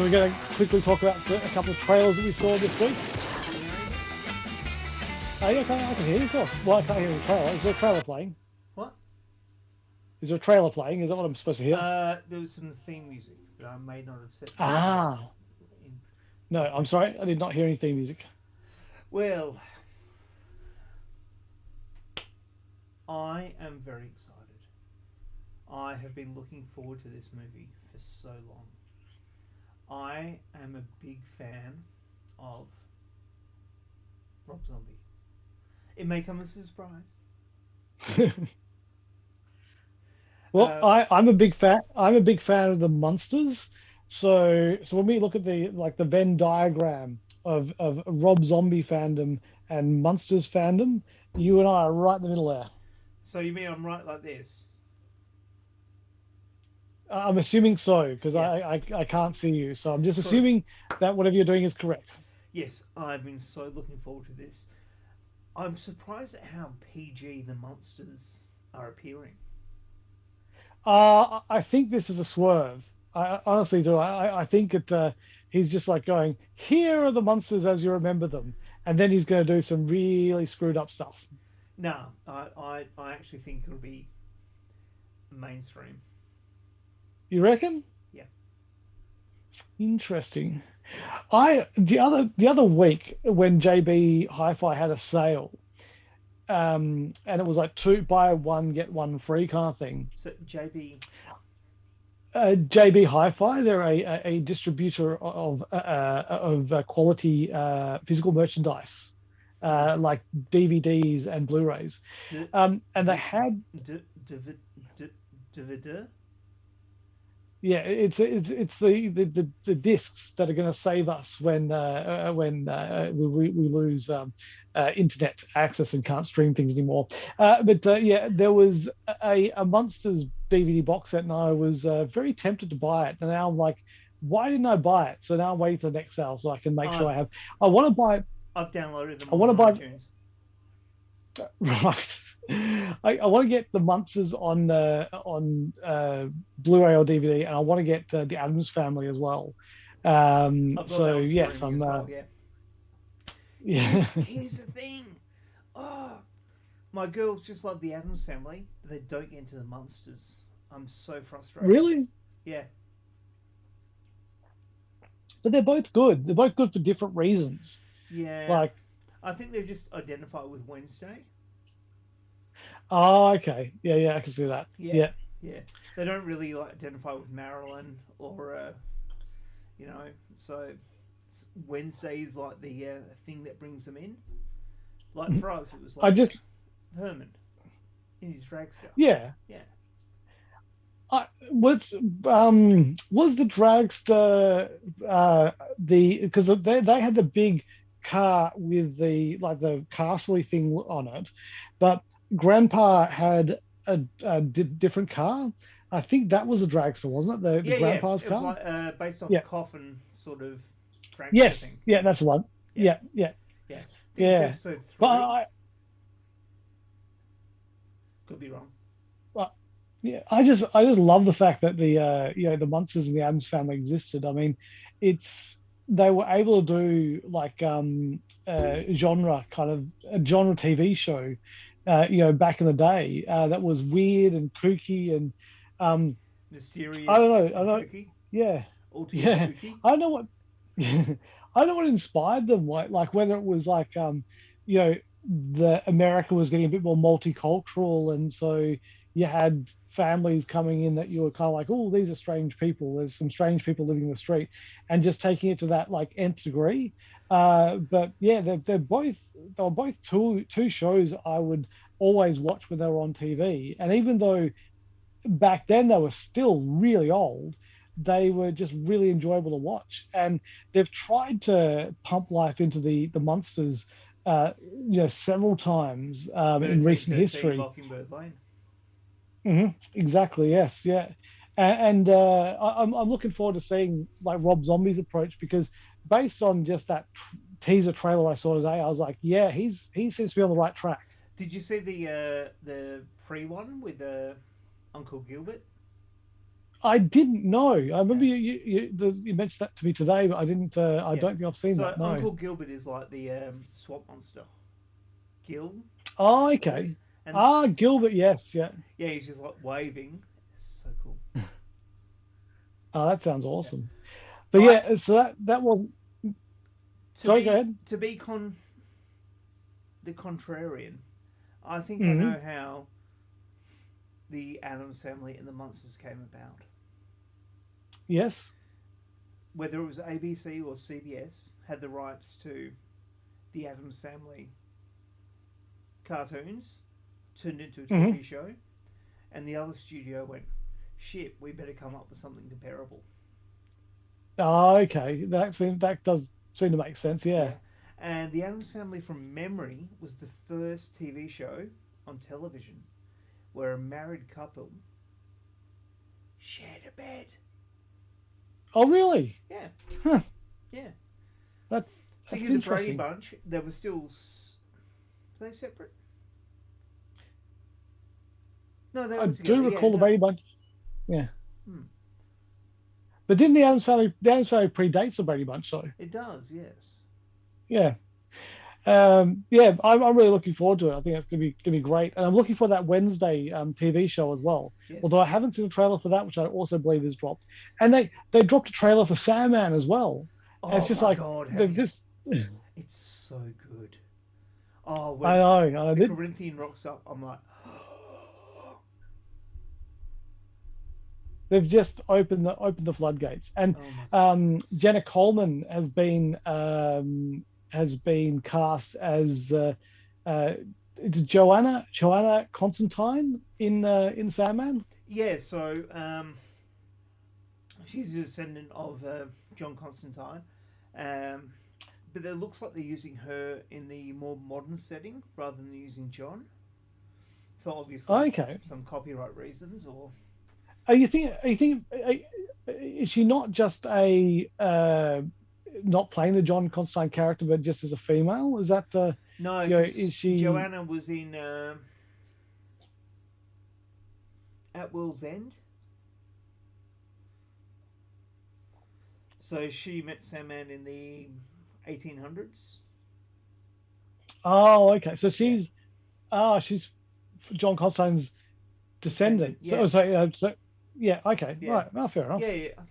we're going to quickly talk about a couple of trailers that we saw this week. Oh, yeah, I can hear you, of course. Well, I can't hear the trailer. Is there a trailer playing? What? Is there a trailer playing? Is that what I'm supposed to hear? There was some theme music, but I may not have set that Ah, in. no, I'm sorry. I did not hear any theme music. Well, I am very excited. I have been looking forward to this movie for so long. I am a big fan of Rob Zombie. It may come as a surprise. Well, I'm a big fan. I'm a big fan of the Munsters. So when we look at the Venn diagram of Rob Zombie fandom and Munsters fandom, you and I are right in the middle there. So you mean I'm right like this? I'm assuming so because Yes. I can't see you. So I'm just Correct. assuming that whatever you're doing is correct. Yes, I've been so looking forward to this. I'm surprised at how PG the monsters are appearing. I think this is a swerve. I honestly do. I think he's just like going, here are the monsters as you remember them, and then he's going to do some really screwed up stuff. No, I actually think it'll be mainstream. You reckon? Yeah. Interesting. The other week when JB Hi-Fi had a sale, and it was like two buy one get one free kind of thing. So JB. JB Hi-Fi, they're a distributor of quality physical merchandise, Yes. like DVDs and Blu-rays, D- and they d- had DVD? yeah, it's the discs that are going to save us when we lose internet access and can't stream things anymore. But yeah, there was a Monsters DVD box set, and I was very tempted to buy it. And now I'm like, why didn't I buy it? So now I'm waiting for the next sale so I can make sure I've I have. I want to buy. I've downloaded them I all want to on buy. iTunes. Right. I want to get the Munsters on Blu-ray or DVD, and I want to get the Adams Family as well. I've got that So on yes, streaming as well. Yeah. yeah. Here's the thing. Oh, my girls just love the Adams Family, but they don't get into the monsters. I'm so frustrated. Really, Yeah. but they're both good. They're both good for different reasons. Yeah. Like, I think they just identify with Wednesday. oh, okay, yeah, I can see that. Yeah. Yeah, Yeah. They don't really like identify with Marilyn or you know. So Wednesday is like the thing that brings them in. Like for us, it was I like just Herman in his dragster. yeah. Yeah. I was the dragster the because they had the big car with the castle thing on it, but Grandpa had a different car. I think that was a dragster, wasn't it? The Yeah, yeah. Grandpa's It was car. like based off a Yeah. coffin sort of dragster thing. Yes. Yeah, that's the one. Yeah. Yeah. Yeah. I think it's Yeah. episode But 3. Could be wrong. yeah, I just love the fact that the Munsters and the Adams Family existed. I mean, it's they were able to do like genre kind of a genre TV show, back in the day that was weird and kooky and I don't Mysterious know, I and don't, kooky. yeah, Altogether yeah, kooky. I don't know what I don't know what inspired them, like whether it was like you know the America was getting a bit more multicultural, and so you had families coming in that you were kind of like, oh, these are strange people. There's some strange people living in the street, and just taking it to that like nth degree. But yeah, they were both two shows I would always watch when they were on TV, and even though back then they were still really old, they were just really enjoyable to watch. And they've tried to pump life into the monsters, several times in recent 1313 history. Mockingbird Lane. Exactly. Yes. Yeah. And I'm looking forward to seeing like Rob Zombie's approach, because based on just that teaser trailer I saw today, I was like, yeah, he seems to be on the right track. Did you see the pre one with Uncle Gilbert? I didn't know. I remember Yeah, you mentioned that to me today, but I didn't. I yeah. don't think I've seen So that. No. Uncle Gilbert is like the swamp monster. Gil, Oh, yeah, okay. and Ah, Gilbert. Yes, yeah. yeah, he's just like waving. It's so cool. Oh, that sounds Yeah, awesome. But I yeah, so that was. to Sorry, go be ahead. to be the contrarian. I think I Hmm. know how the Adams family and the Munsters came about. Yes. Whether it was ABC or CBS had the rights to the Adams family cartoons turned into a Hmm. TV show, and the other studio went, "Shit, we better come up with something comparable." Oh, okay. That does seem to make sense. Yeah. Yeah, and the Adams family from memory was the first TV show on television where a married couple shared a bed. Oh, really? Yeah, Huh. yeah. That Think that's of the Brady interesting. Bunch. They were still. Were they separate? No, they I were together. do Yeah, recall the no. Brady Bunch. Yeah. Hmm. But didn't the Adams Family predates the Brady Bunch? So It does, yes. yeah. Yeah, I'm really looking forward to it. I think it's gonna be great, and I'm looking for that Wednesday TV show as well. Although I Yes. haven't seen a trailer for that, which I also believe is dropped, and they dropped a trailer for Sandman as well. And it's Oh just my like god, have they've you. just It's so good. Oh, I when know, I know the they, Corinthian rocks up, I'm like, they've just opened the floodgates, and oh my goodness. Jenna Coleman has been cast as uh, it's Joanna Constantine in Sandman. Yeah, so she's a descendant of John Constantine. Um, but it looks like they're using her in the more modern setting rather than using John for obviously Okay. some copyright reasons or Is she not just a not playing the John Constantine character, but just as a female? Is that no, is because she? Joanna was in At World's End, so she met Sandman in the 1800s. Oh, okay. So Yeah, she's John Constantine's descendant. descendant. Yeah, Yeah, okay, yeah, right. No, fair enough. yeah, yeah. I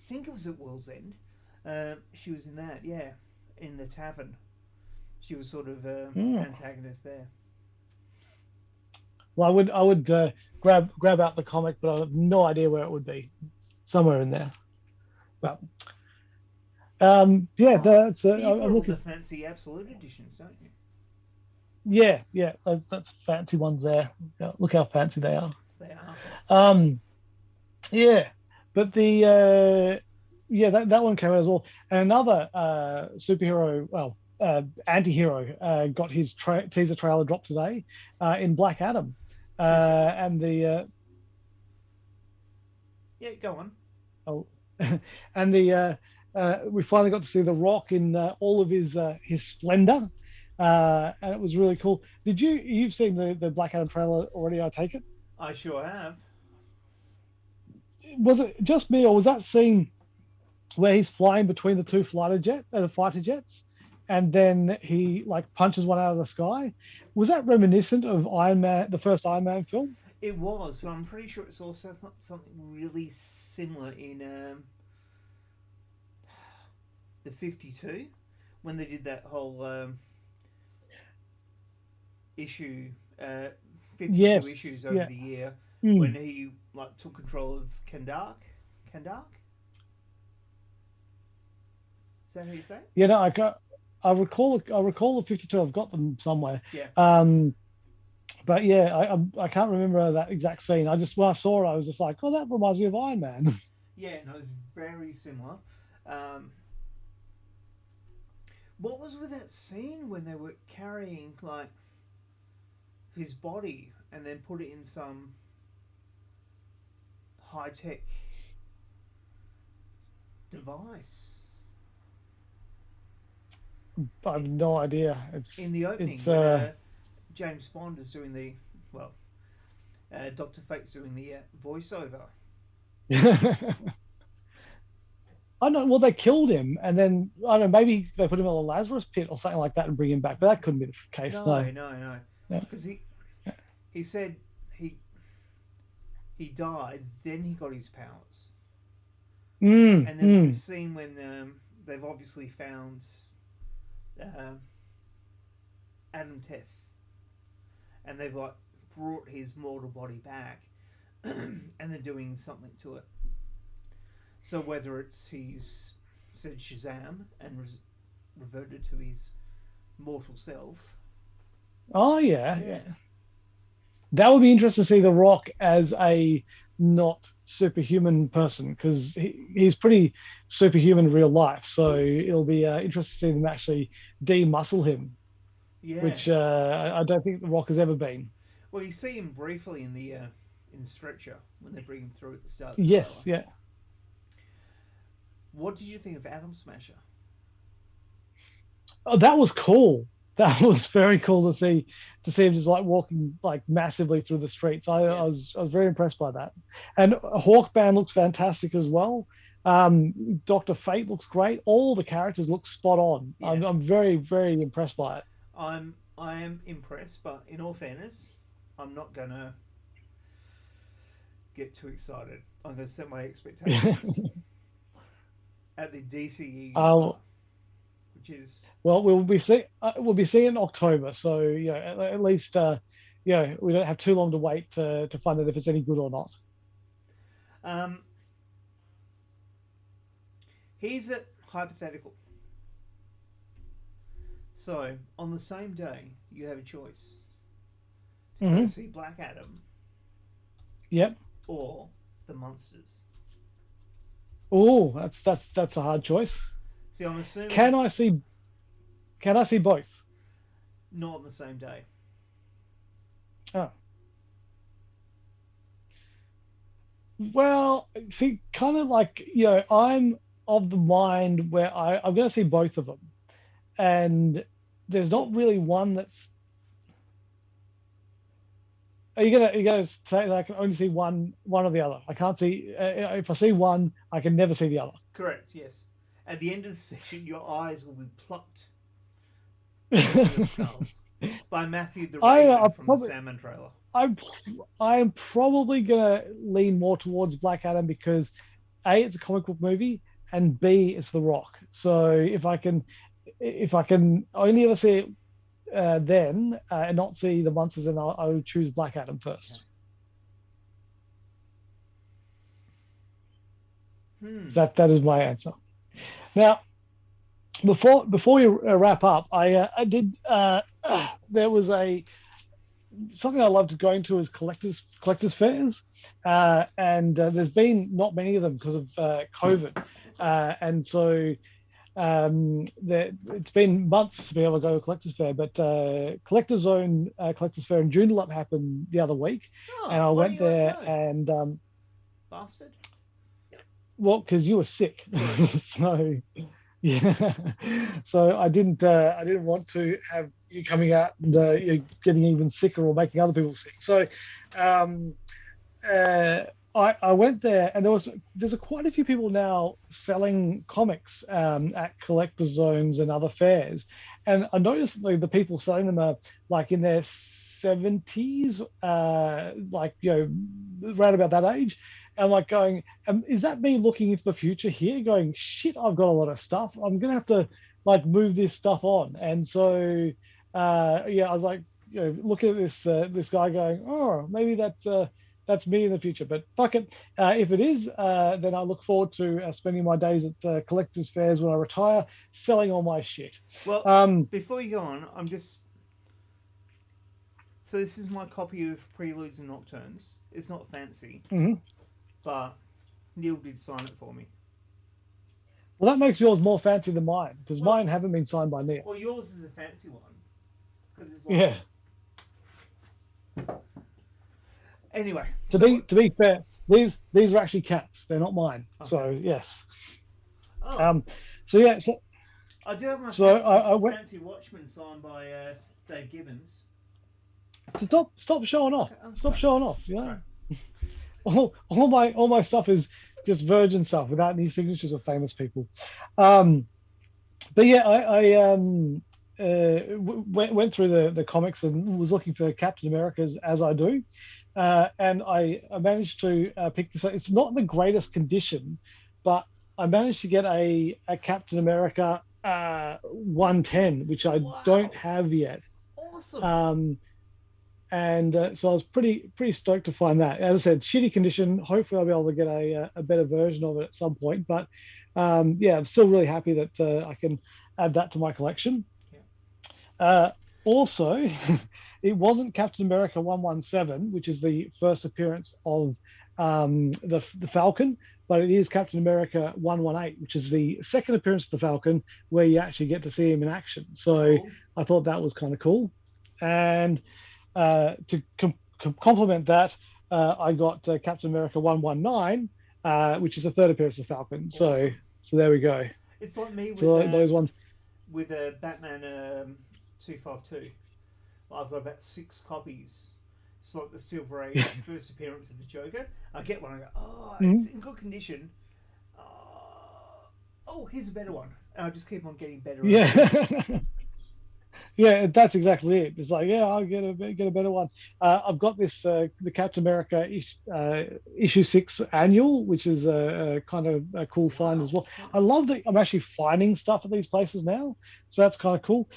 think it was at World's End. She was in that. Yeah, in the tavern. She was sort of Mm. antagonist there. Well, I would grab out the comic, but I have no idea where it would be. Somewhere in there. But yeah, Oh, that's but you've got I'm all the looking. fancy absolute editions, don't you? Yeah, yeah, that's fancy ones there. Yeah, look how fancy they are. They are. Um, yeah, but the yeah, that one came out as well. And another superhero, well, anti-hero, got his teaser trailer dropped today in Black Adam, Too soon. and the Yeah, go on. oh, and the we finally got to see the Rock in all of his splendor, and it was really cool. You've seen the Black Adam trailer already? I take it. I sure have. Was it just me, or was that scene where he's flying between the two fighter jets, and then he like punches one out of the sky? Was that reminiscent of Iron Man, the first Iron Man film? It was, but I'm pretty sure it's also something really similar in the 52 when they did that whole issue, uh, 52 Yes, issues over yeah. the year when Mm. he like took control of Kandark. Kandark? Is that how you say it? You know, I recall the 52. I've got them somewhere. Yeah. Um, but yeah, I can't remember that exact scene. I just when I saw it, I was just like, oh, that reminds me of Iron Man. Yeah, no, it's very similar. Um, what was with that scene when they were carrying like his body and then put it in some high tech device I have I- no idea. in the opening It's when James Bond is doing the well, Doctor Fate's doing the voiceover. I know. Well, they killed him, and then I don't know. Maybe they put him in a Lazarus pit or something like that and bring him back. But that couldn't be the case. No, No. no, no. Yeah. Because he said he he died, then he got his powers. Mm, And there was this mm. scene when they've obviously found uh, Adam Teth, and they've like brought his mortal body back, and they're doing something to it. So whether it's he's said Shazam and reverted to his mortal self, Oh yeah, yeah, yeah. That would be interesting to see The Rock as a not superhuman person because he's pretty superhuman in real life. So it'll be interesting to see them actually de-muscle him, yeah. which I don't think The Rock has ever been. Well, you see him briefly in the stretcher when they bring him through at the start of the Yes, trailer. yeah. What did you think of Atom Smasher? Oh, that was cool. That was very cool to see him just like walking like massively through the streets. Yeah, I was very impressed by that. And Hawkman looks fantastic as well. Doctor Fate looks great. All the characters look spot on. yeah. I'm very impressed by it. I am impressed, but in all fairness, I'm not gonna get too excited. I'm gonna set my expectations at the DCEU uh, bar, which is well, we'll be seeing it in October. So at least we don't have too long to wait to find out if it's any good or not. um. Here's a hypothetical. So on the same day, you have a choice to go Hmm. see Black Adam Yep. or the Munsters. Oh, that's a hard choice. See, I'm Can assuming I see can I see both? not on the same day. Oh. Well, see, kind of like, I'm of the mind where I'm going to see both of them. And there's Well, not really one that's. Are you gonna say that I can only see one or the other? I can't see. If I see one, I can never see the other. correct. Yes. At the end of the session, your eyes will be plucked from your skull by Matthew the I Raven from the probably Sandman trailer. I'm I'm probably gonna lean more towards Black Adam because A, it's a comic book movie, and B, it's The Rock. So if I can only ever see it then and not see the monsters, then I would choose Black Adam Okay. first. Hmm. So that is my answer. Yes. Now, before we wrap up, I did there was a something I loved going to is collectors fairs, and there's been not many of them because of COVID, Of course. and so it's been months to be able to go to a collector's fair, but collector's own collector's fair in Joondalup happened the other week, and Oh, I why do went you let there go, and bastard? well, because you were sick, True. so yeah, so I didn't want to have you coming out and you getting even sicker or making other people sick. So um, uh, I went there, and there's quite a few people now selling comics at collector zones and other fairs, and I noticed the people selling them are like in their 70s, like right about that age, and like going, is that me looking into the future here, going shit? I've got a lot of stuff. I'm gonna have to like move this stuff on, and so I was like, looking at this guy going, oh, maybe that's me in the future. But fuck it. If it is, then I look forward to spending my days at collectors' fairs when I retire, selling all my shit. Well, Um, before you go on, I'm just. So this is my copy of Preludes and Nocturnes. It's not fancy, mhm. but Neil did sign it for me. Well, that makes yours more fancy than mine because Well, mine haven't been signed by Neil. well, yours is a fancy one because it's like. Yeah. Anyway, so To be fair, these are actually cats. They're not mine. okay. So yes. Oh, Um, so yeah. So I do have my so I went. fancy Watchman signed by Dave Gibbons. Stop showing off. Okay, I'm Stop sorry. showing off. Sorry. all my stuff is just virgin stuff without any signatures of famous people. Um, but yeah, went through the comics and was looking for Captain America's as I do, and I managed to pick this. It's not in the greatest condition, but I managed to get a Captain America 110, which I don't Wow. have yet. Awesome. Um, and so I was pretty stoked to find that. As I said, shitty condition. Hopefully, I'll be able to get a better version of it at some point. But yeah, I'm still really happy that I can add that to my collection. Yeah. Uh, Also, it wasn't Captain America 117, which is the first appearance of the Falcon, but it is Captain America 118, which is the second appearance of the Falcon, where you actually get to see him in action. So Cool. I thought that was kind of cool. And to complement that, I got Captain America 119, which is the third appearance of Falcon. Awesome. So there we go. It's like me So those ones, with Batman 252. I've got about 6 copies. It's like the Silver Age first appearance of the Joker. I get one. I go, oh, it's mhm. in good condition. Uh, oh, here's a better one. And I just keep on getting better and better. Yeah. Yeah, that's exactly it. It's like, yeah, I'll get a better one. I've got this the Captain America issue 6 annual, which is a kind of a cool find as Wow. well. Huh. I love that I'm actually finding stuff at these places now, so that's kind of cool.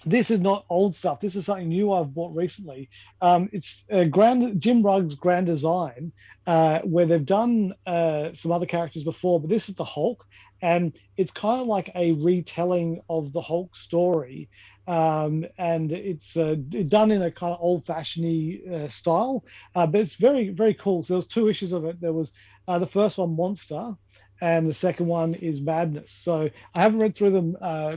This is not old stuff. This is something new I've bought recently. It's Grand Jim Rugg's Grand Design, where they've done some other characters before, but this is the Hulk, and it's kind of like a retelling of the Hulk story, and it's done in a kind of old-fashioned style, but it's very cool. So there was two issues of it. There was the first one, Monster, and the second one is Madness. So I haven't read through them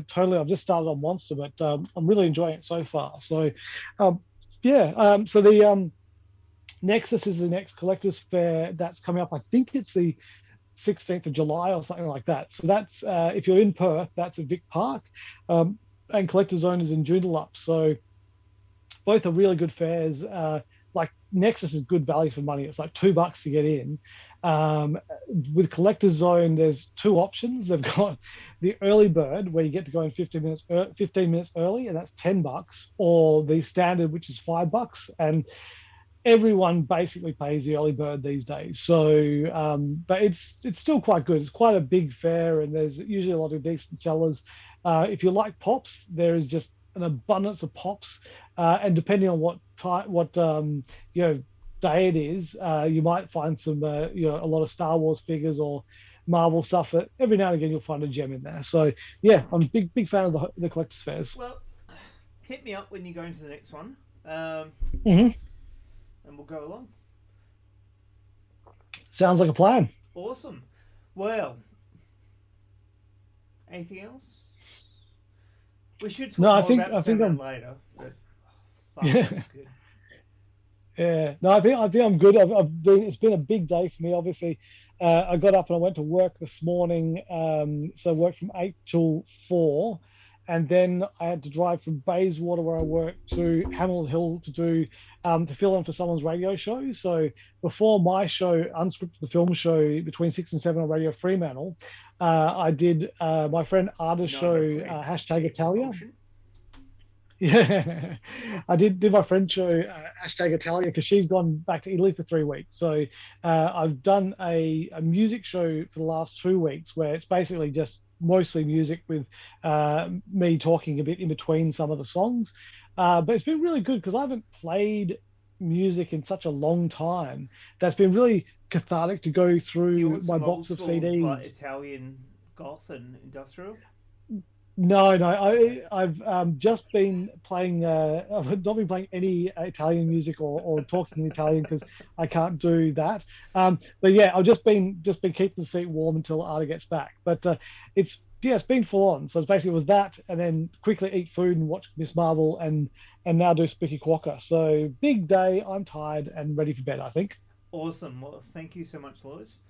totally. I've just started on Monster, but I'm really enjoying it so far. So, um, yeah. So the Nexus is the next collectors fair that's coming up. I think it's the 16th of July or something like that. So that's if you're in Perth, that's at Vic Park, and Collector Zone is in Joondalup. So both are really good fairs. Like Nexus is good value for money. It's like $2 to get in. Um, with Collector's Zone, there's two options. They've got the early bird, where you get to go in 15 minutes early, and that's $10, or the standard, which is $5. And everyone basically pays the early bird these days. So, but it's still quite good. It's quite a big fair, and there's usually a lot of decent sellers. If you like pops, there is just an abundance of pops, and depending on what you know day it is, you might find some a lot of Star Wars figures or Marvel stuff. That every now and again you'll find a gem in there. So yeah, I'm a big fan of the collectors fairs. Well, hit me up when you go into the next one, um, Hmm. and we'll go along. Sounds like a plan. Awesome. Well, anything else? We should No, talk more about I think Sandman I'm. later, but fuck, that was good. Yeah, no, I think I'm good. It's been a big day for me. Obviously, I got up and I went to work this morning. So I worked from 8 till 4, and then I had to drive from Bayswater, where I work, to Hamilton Hill to do to fill in for someone's radio show. So before my show, Unscripted, the film show between 6 and 7 on Radio Fremantle, I did my friend Arda's No, show, no, Fred. hashtag Hey, Italia. promotion. Yeah, I did my friend show hashtag Italia, because she's gone back to Italy for 3 weeks. So I've done a music show for the last 2 weeks, where it's basically just mostly music with me talking a bit in between some of the songs. But it's been really good because I haven't played music in such a long time. That's been really cathartic to go Do you through want my some old box of school like CDs. Italian goth and industrial? No, no, Okay. I've just been playing. I've not been playing any Italian music or talking in Italian, because I can't do that. But yeah, I've just been keeping the seat warm until Arda gets back. But it's been full on. So it's basically, it was that, and then quickly eat food and watch Miss Marvel, and now do Spooky Quokka. So big day. I'm tired and ready for bed, I think. Awesome. Well, thank you so much, Lois.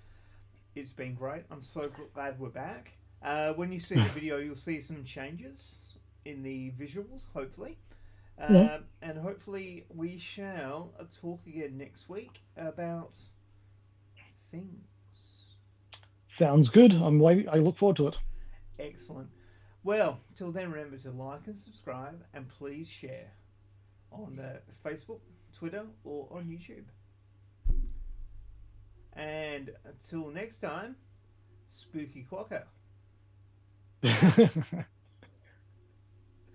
It's been great. I'm so glad we're back. When you see the video, you'll see some changes in the visuals, hopefully. Yeah. And hopefully we shall talk again next week about things. Sounds good. I'm waiting. I look forward to it. Excellent. Well, till then, remember to like and subscribe, and please share on Facebook, Twitter, or on YouTube. And until next time, spooky quokka. Out.